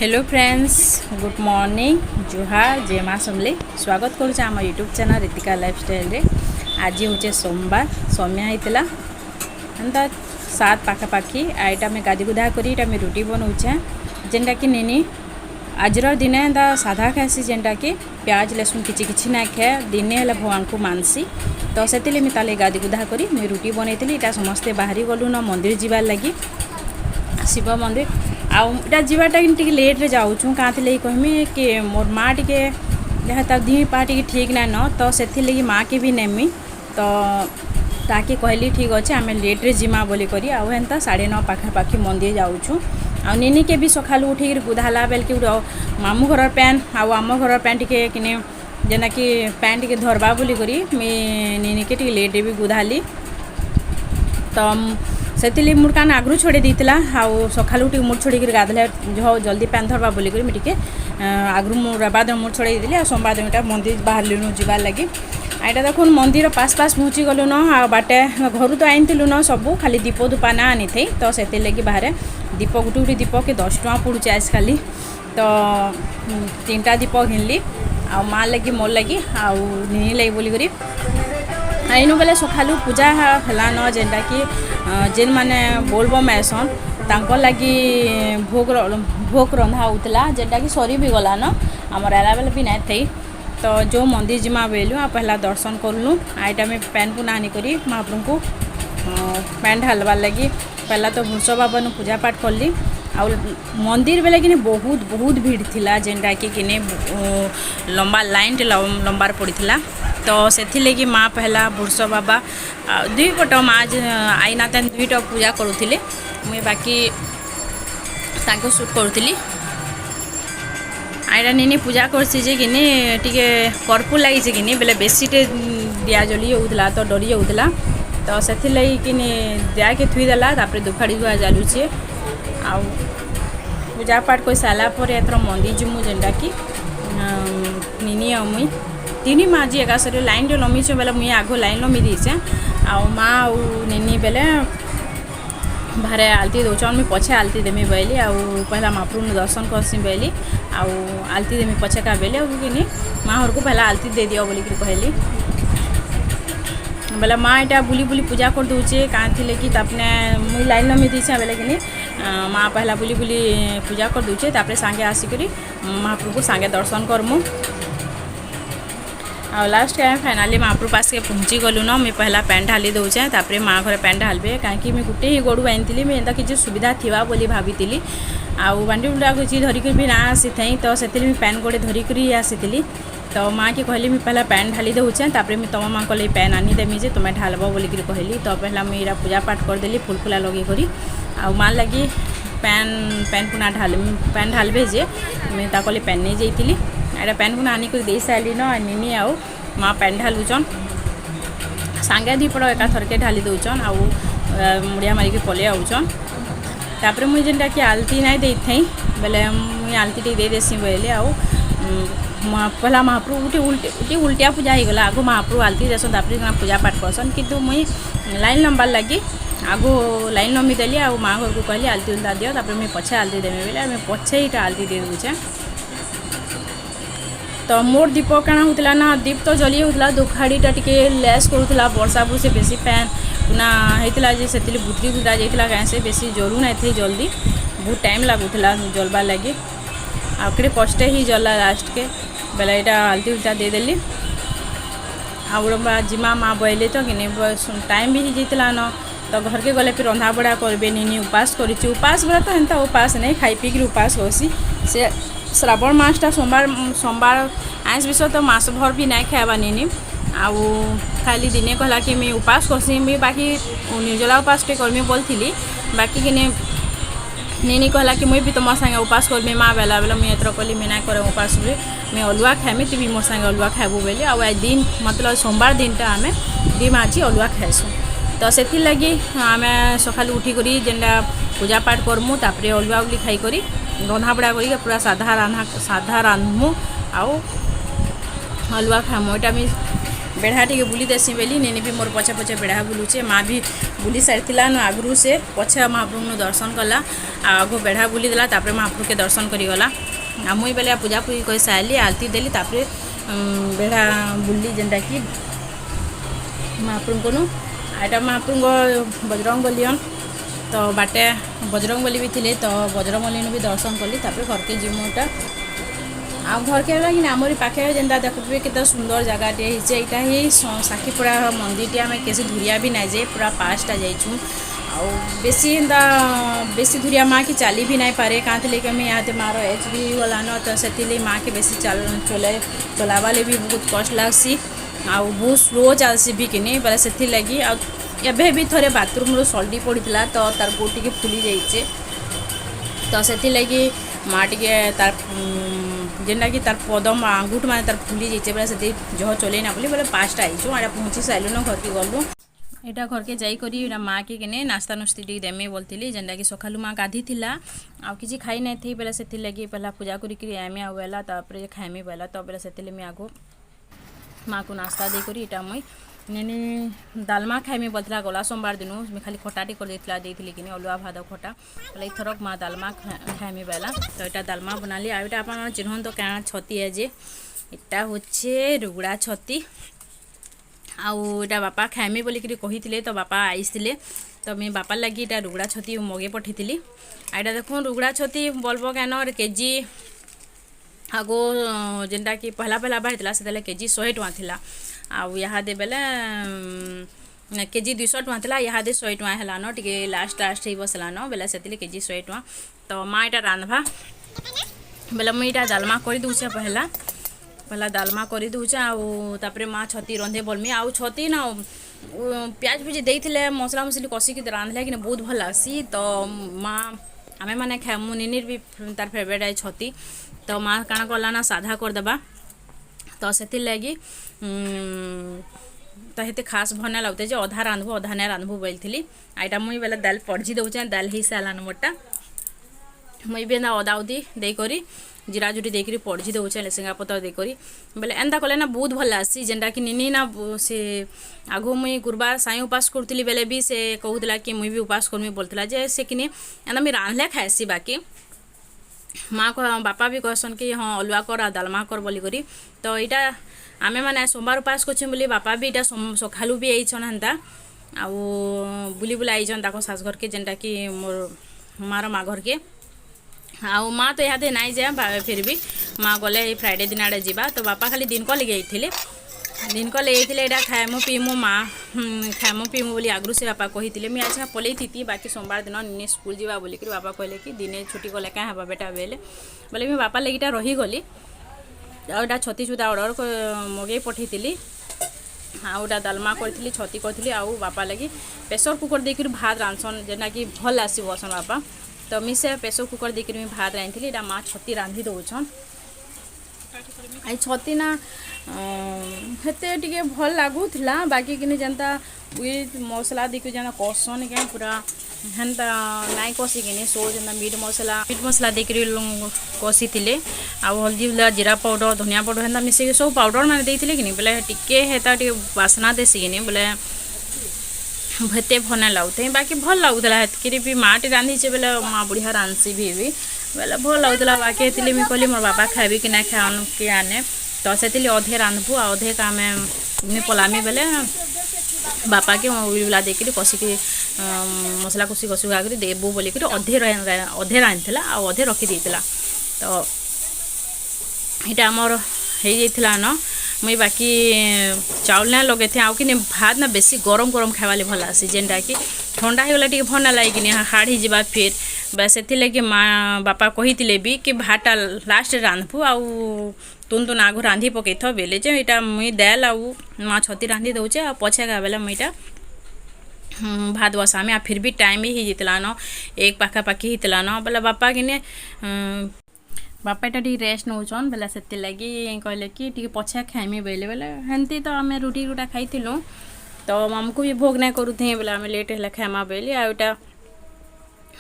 Hello friends, good morning, जुहार, जय माँ समले। स्वागत करुचे आम यूट्यूब चैनल रीतिका लाइफस्टाइल रे। आज हूँ सोमवार, समय होता एंता 7 पाखापाखि। आईटा में गाधी गुधा करी रुटी बनाऊे जेनटा कि नेनी आजर दिने एंता साधा खासी जेनटा कि प्याज लहसुन किछि ना खाए दिने है भगवान को मानसी। तो से ताले गाधी गुधा करी मुझे रुटी बनई समस्ते बाहरी गलु न मंदिर जीवार लगी शिव मंदिर आटा जीवाटा टी लेट्रे जाऊँ क्या कहमी कि मोर माँ टी जहाँ दी पा टी ठीक ना न तो से माँ के भी नेमी तो ताकि कहली ठीक अच्छे आम लेट्रे जिमा बोली करी आंता 9:30 पाखापाखि मंदिर जाऊँ। आनी के भी सकालू उठिक गुधाला बेल कि मामू घर पैन आम घर पैन टी किने जेना कि पैन टी धरवा बोली करी नी के लेट्रे भी गुधाली तो से मुड़ कान आगु छोड़े देता सकालू मुड़ छोड़ गाधले जो जल्दी पैन धरवा बोलिक मुझे आगु रबाद मुड़ छोड़े देती सोमवार दिन मंदिर बाहर जाबार लगे। यहाँ देखो मंदिर पास पास पहुँची गलु न बाटे घर तो आनीलु न सबू खाली दीप धूपा ना आनी थी तो से लगी बाहर दीप गुटे गुटे दीप के 10 टଙ୍କା पड़ुचे आज खाली तो 3टा दीप घिनली आ माँ लगी मोर लगी आनी लगी बोलिक आईनु बेले सकालू पूजा है न जेनटा कि जेन माने बोलबम आसन तांको लगी भोग रंधा होता जेनटा कि सरी भी गला न आमर आला बेले भी नहीं थी तो जो मंदिर जिमा बेलु आ पहला दर्शन करलु। आईटा में पैन को नानी करी महाप्रभु को पैन ढालबार लगी पहला तो भूष बाबा पूजा पाठ करली आ मंदिर बेले कि बहुत बहुत भीड़ थिला जेनटा कि लंबा लाइन लंबार पड़ीला तो से लगी माँ पहला भूष बाबा दुई पट माँ आई ना दुईटा पूजा करुले मुझे बाकी तांको शूट करुली आईटा नी पूजा करसी जे किने टिके कर्पूर लगी कि बेले बेसी टे दिया जली होता तो डरी होता तो से लगी कि दिया के थुईदेला दुखाड़ी धुआ जालुचे आ पूजा पाठ कर सारापर एथर मंदिर जिमु जेनटा कि नी मुई तीन माँ जी एकाशे लाइन टे लमीचे बेले मुई आग लाइन लमी दीचे आ माँ नी बेले बाहर आलती दौन मुझे पछे आलती देमी बैली आ पहला महाप्रभु दर्शन करसी बैली आलती देमी पछे का बेले कि माँ घर को पहला आलती दे दियो बोलिक कहली बेले माँ यहाँ बुली बुली पूजा कर दूचे कहाँ थी कि तपने मुझे लाइन लमी दीचे बेले कि माँ पहला बुली बुली पूजा कर दूचे तापर सांगे आसिक महाप्रभु को सांगे दर्शन करमु आ लास्ट टाइम फाइनाली महाप्रभु पास के पहुँची गलु न मुझे पहला पैन ढाली दौचे तापर माँ घर पैन ढालबे कहीं मुझे गोटे ही गोड़ू आनी मुझे एंता किसी सुविधा थिबा बोली भाभी आउ बांडी बुला किसी धरिक भी ना आसी थी तो से पैन गोटे धरिक आसी तो माँ के कहली मुझे पहला पैन ढाली दौचे तापर मुझे तुम माँ को पैन आनी देमी जे तुम्हें ढालब बोलिक कहली तो पहला मुझे पूजा पाठ करदेली फुल फुला लगे करी आ माँ लगी पैन पुना पैन ढालबे जे मुझे ताकली पैन नहीं जाइली एटा पैन पुना आनिक दे सारी न नी आउ माँ पैन ढालुचन सांगे दीपड़ एका थरके ढाली दौचन आ मुड़िया मारिक पलि आउचन तापर मुझे जेनटा कि आलती नहीं दे थी बेले मुझे आलती टे दे देसी बोले आउ पहला महाप्रभु उल्टे उल्टिया पूजा हो गला आगो महाप्रभु आलती देसन तापर पूजा पाठ करसन किंतु मुई लाइन लंबार लगी आगो लाइन लंबी देली आ माँ घर को कहली आलती उल्टा दियो तापर मुझे पछे आलती देमी बोले मुझे पछे ही आलती दे दूचे तो मोर दीप काଣା होता ना दीप तो जली होता दुखाड़ीटा टी लेस करूला वर्षा से बेसी पैन पुना होता से बुतरी बुता जाता कहीं से बेसी जलू ना थे जल्दी बहुत टाइम लगुला जलबार लगे आखिर कष्टे ही जला लास्ट के बेले यहाँ आलती उल्टा देदेली आ जिमा माँ बहले तो कि टाइम भी हो जाता न तो घर के गले फिर रंधा बड़ा करबे नी उपास कर उपास बड़ा तो एंता उपास नहीं खाई पी कर उपास होसी से श्रावण मासटा सोमवार आइस विषय तो मास भर भी नहीं खावा नी आउ खाली दिने कहला कि मैं उपास करसी मैं बाकी निर्जला उपास टे करमी बोलती बाकी कि नी कहला कि मुझे भी तुम संगे उपास करमी माँ बेला बेला मुझे एतर कहली मैं ना करे उपास भी मैं अलुआ खाएमी तुम भी मोर संगे अलुआ खाबू बोली आ दिन मतलब सोमवार दिनटा आम दी माँ जी अलुआ खाएसु तो से लगी आम सका उठिक जेनटा पूजा पाठ करमु तापर अलुआ उली खाई करी रंधा बड़ा कर पूरा साधा रांधमु आउ अलुआ खामु यहाँ बेढ़ा टे बुली देसी बेली नेनी भी मोर पछे पछे बेढ़ा बुलूचे माँ भी बुली सारी न आगु से पछे महाप्रभु दर्शन कला आगो बेढ़ा बुली देला तापर महाप्रभु के दर्शन करीगला आ मुई बेले पूजा पूजी कर सारी आरती देली तापर बेढ़ा बुलली जेनटा कि महाप्रभु को आटा महाप्रभु बजरंग बलियन तो बाटे बजरंग बली भी थे तो बजरंग बली भी दर्शन कली तापर घर के जीमुटा आ घर के कि आमरी पाखे जेनता देखुए केते सुंदर जगह यहाँ ही साखीपड़ा मंदिर आम कैसे धुरिया भी ना जाए पूरा पाँचटा जाइछू आ बेसी एंता बेसी धुरिया माँ की चली भी नहीं पारे कहाँ थे कि यहाँ मार एच भी गलान तो से माँ के बेसी चलावाले भी बहुत कष्ट लगसी आ बहुत स्लो चलसी भी कि बोले से लगी एबे भी थोड़े बाथरूम सल्टी पड़ा तो तार गोड़ टे फुली जाइए तो से लगी माँ टे तार जेनटा कि तार पदम आंगुठ माने तार फुली जाइए बोले से जह चल ना बोले पाँचटा आईचु आटा पहुँची सारूँ घर के गलु यहाँ घर के जाकर माँ के किने नास्ता नुस्ती टी देमे बोलती जेनटा कि सकालू माँ गाधी थिला आ किसी खाई नहीं थी बोले से लगी पहला पूजा करी आमे आवेला तापर खाइमी बोला तो बोले से मुझे आगो माँ को नास्ता देकर यहाँ मुई नेनी दालमा खाइमी बोलता गला सोमवार दिन मैं खाली खटाटी कर देती कि अलुआ भात खटा बोले थरक माँ दालमा खाइमी बेला तो यहाँ दालमा बनाली आ आप चिन्हन तो क्या छती है जे इटा हे रुगड़ा छती आउटा बापा खाइमी बोलिक कही तो बापा आईसले तो मैं बापा लगी इटा रुगड़ा छती मगे पठेली आईटा देख रुगड़ा छती बोलब कैन केजी आगो जेनटा कि पहला पहला बाहर से केजी 100 टଙ୍କା थिला आउ यहाँ दे बेले केजी 200 टଙ୍କା थिला यहाँ दे 100 टଙ୍କା हेलान टिके लास्ट ही बसलान बेले से केजी 100 टଙ୍କା तो माँ यहाँ रांधवा बेले मुझे यहाँ डालमा कर दूचे पहला डालमा कर दूचे आउे माँ छती रंधे बोलमी आउ छती ना प्याज पुज देते मसला मसली कषिक रांधले कि बहुत भल लग्सी तो माँ आमे मैंने खाएमु निनिर भी तार फेवरेट है छती तो माँ काଣା कला ना साधा करदेबा तो से लगी तो ये खास भना लगते जे अधा रांधबू अधा नहीं रांधबू बोलती आईटा मुई बेले दाल पड़जी दौचे दाल ही सारान मोटा मुई भी एंता अदा उदी देकर जीरा जुटी देकर पड़जी दौचे लेसिंगा पतर देकर बोले एंता कले ना बहुत भल लग्सी जेनटा कि निनी ना से आगो मुई गुरुवार साई उपास करूली बेले भी से कहूला कि मुई भी उपास करमी बोलता जे से कि एंता मुई रांधले खाएसी बाकी माँ को बापा भी कहसन कि हाँ अलुआ कर दालमा कर बोली करी तो यहाँ आमे मैंने सोमवार उपास कर बोली बापा भी यहाँ सकालू भी आईछन हेन्ता आउ बुली बुला आईछन ताको सास घर के जेनटा कि मोर मार माँ घर के आउ माँ तो यहाँ नाई जाए फिर भी माँ गले फ्राइडे दिन आड़े जावा तो बापा खाली दिन को लगे दिन को लेते यहाँ खाएमु पीमु माँ खाएमु पीमु बोली आगु से बापा कही मुझे अच्छा पलई थी बाकी सोमवार दिन निने स्कूल जावा बोलिक बापा कहले कि दिने छुट्टी कले क्या हाँ बेटा बेले बोले मैं बापा लगे रहीगली आटा छती सुधा अर्डर मगे पठेली आउटा डालमा करी छती करी आउ बापा लगी प्रेसर कुकर देकर भात रांधसन जेना कि भल आसी बसन बापा तो मी से प्रेसर कुकर देकर मुझे भात रांधि यहाँ माँ छती रांधि दौन आई छती ना हेते टिके भल लगुला बाकी कि जनता विथ मसला देखिए जेना कसन क्या पूरा हेन्ता नाई कषिकी सो जेना मीट मसला देकर कषी थे आ हल्दी उल्दा जीरा पाउडर धनिया पाउडर हेन्ता मिसेक सब पाउडर मैंने देते कि बोले टिके हेता टे बासना देसिकी बोले हेते भल लगुते बाकी भल लगुला हेतक भी माँ टे रांधीचे बोले माँ बढ़िया रांधसी भी बोले भल लगुला बाकी हेतु मुझे कहली मोर बापा खाबी कि ना खान कि आने तो से अधे रांधबू आ अधे का आम पलामी बेले बापा के उला देकर कषिक मसला कषि कषुगा कर देबू बोलिक अधे रांधला आ अधे रखीदेला तो यहाँ आमर हो जाता न मुई बाकी चाउल ना लगे थे आउ कि भात ना बेसी गरम गरम खावाले भल आसी जेनटा कि ठंडा होगला टी भल ना लगे कि हाड़ जा फिर बस से माँ बापा कही भी कि भाटा लास्ट रांधबू आउ तुन आगु रांधि पकई थ बेले जे यहाँ मुई दाल आउ माँ छती रांधि दौचे आ पछे का बेला मुई भात बसामे आ फिर भी टाइम ही होता न एक पाखापाखि होता न बोले बापा कि बापा टी रेस्ट नौन बोले से लगी कहले कि टी पछे खाइमी बेले बोले हेंती तो आम रुटी रुटा खाइलु तो आमको भी भोग नहीं करूँ बोले आम लेट है खाइमा बेली आटा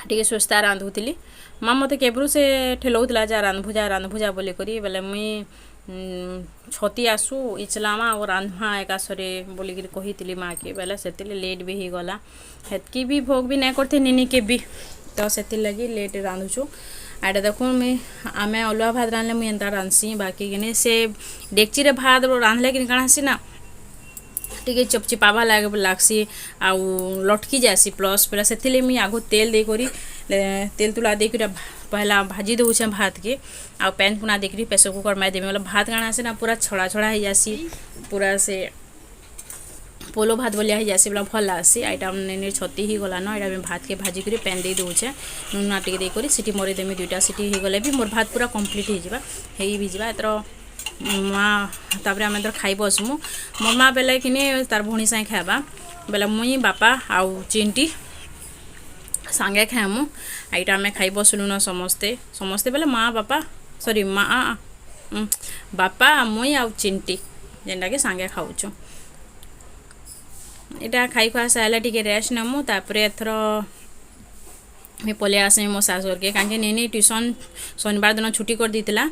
टी सुस्ता रांधुली माँ मत केब्रु से ठेलौला जा रांधुजा बोलिक बोले मुई छती आसू इचलामा और रांधमा एकासरे बोलिकी कही माँ के बेले से लेट भी हो गला हेतकी भी भोग भी नहीं करते निनी के भी तो से लगी लेट रांधुचु आटा देखो मुई आम अलुआ भात रांधले मुई एंता रांधसी बाकी कि से डेक्ची रे भात रांधले कि काଣା हेसी ना टिके चपचिपावा लागसी आउ लटकी जासी प्लस पहला से मुई आगो तेल देकरी तेल तुला देकर पहला भाजी दूचे भात के आउ पैन पुना देकरी प्रेसर कुकर मार देमी मतलब भात काଣା आसे ना पूरा छड़ा छड़ा हो जासी पूरा से पोलो भात बोलिया हो जासी बोला भल लासी आइटा नेनी छती ही गला न एटा भात के भाजी कर पैन दे दूचे नुना टिके देकरी सीटी मरी देमी दुईटा सीटी हो गले भी मोर भात पूरा कंप्लीट हो जावा हेई भी जावा एतर माँ तापर आम एतर खाई बसमु मोर माँ बेले कि तार भणी सागे खावा बेले मुई बापा आउ चिंटी सांगे खाएमु आईटा आम खाई बसलु न समस्ते समस्ते बेले माँ बापा सॉरी माँ बापा मुई आउ चिंटी जेनटा कि सांगे खाऊचु इटा खाई खुआ सारे टिके रेस्ट नमु तापर एथर मैं पलि आसमी मो सासुर के कहीं नेनी ट्यूशन शनिवार दिन छुट्टी कर देला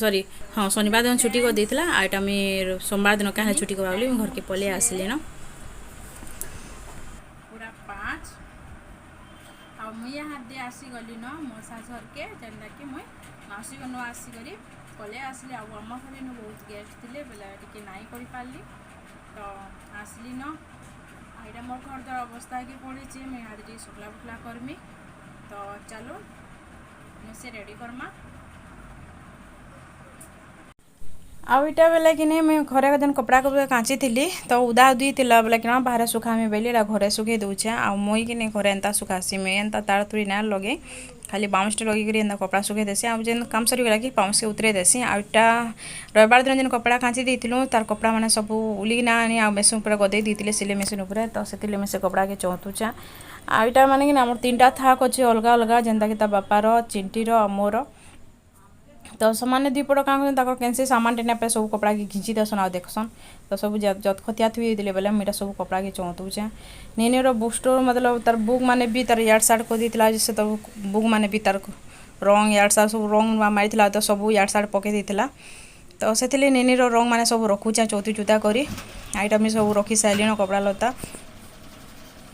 सॉरी हाँ शनिवार दिन छुट्टी कर देला आईटा मैं सोमवार दिन क्या छुट्टी करवा बोली घर के पलि आसली न पूरा 5 आ मुई हाथ दे आसी गली न मो सासुर के जेनटा कि मुई मासी गनो आसी करी पलि आसली आ आम घर न बहुत गेस्ट थे बेला टिके नाई करि पारली तो आसली न आईटा मोर घर द्वार अवस्था के पड़ी मैं यहाँ टे शुक्ला फुकला करमी तो चलो मुझे रेडी करमा आईटा बेले कि नहीं मैं घरे जन कपड़ा कपड़ा काची थी तो उदा उदी थी बेले कि बाहर सुखामी बेली घरे सुखे दूचे आ मुई कि नहीं घरे एंता सुखासी मैं एंता तार तुरी ना लगे खाली बाउंस लगे एंता कपड़ा सुखे देसी आ जेन काम सरीगला कि बाउंस के उतरे देसी आईटा रविवार दिन जेन कपड़ा काची देलु तार कपड़ा मैंने सब उलिकिना आनी आ मेसीन पर गदे देते सिले मेसीन उपर तो से मैं से कपड़ा के चौतुचा आईटा माने कि आम 3टा थाक अच्छे अलग अलग जेनता कि बापार चिंटीर मोर तो सामान्य दुईपट क्या कैंसी सामान टेना पे सब कपड़ा के घिंची देसन आ देखसन तो सब जतखतिया थी दे बेले मुझे सब कपड़ा के चौतुचे नेनेर बुक स्टोर मतलब तार बुक माने भी तार याड साड कर देला जैसे तो बुक माने भी तार रंग याड साड सब रंग मारी तो सब याड साड पके देला तो से नेनेर रंग माने सब रखुचे चौती चुता करी आईटा मुझे सब रखी सारे कपड़ा लता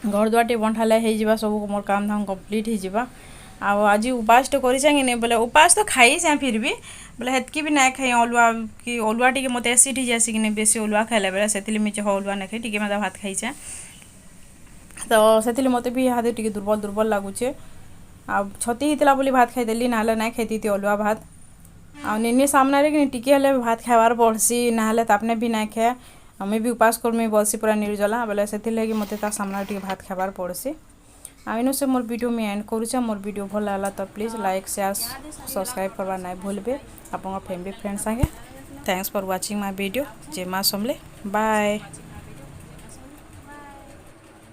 घर द्वार टे बंठाले हो सब मोर काम धाम कम्प्लीट हो आज उपास तो कर नहीं बोले उपास तो खाई जाए फिर भी बोले हेतकी भी ना खाई अलुआ कि अलुआ टी मत एसिड हो जाए कि बेसी अलुआ खाइला बेले से मुझे अलुआ ना खाई टी मतलब भात खाई जाए तो से मत भी हाथ टी दुर्बल दुर्बल लगुचे आ छती होता बोली भात खाईदेली ना ना खाई अलुआ भात आ निनी सामने कि टिके भात खाइबार पड़सी ना तापने भी ना खाए मैं भी उपास कर बसी पूरा निर्जला बोले से मत सामने टी भात खाइबार पड़सी आइनु से मोर वीडियो में एंड करूँ मोर वीडियो भल लगा तो प्लीज़ लाइक शेयर सब्सक्राइब करवा ना भूलबे आप फैमिली फ्रेंड संगे thanks for watching my video जय माँ समले बाय।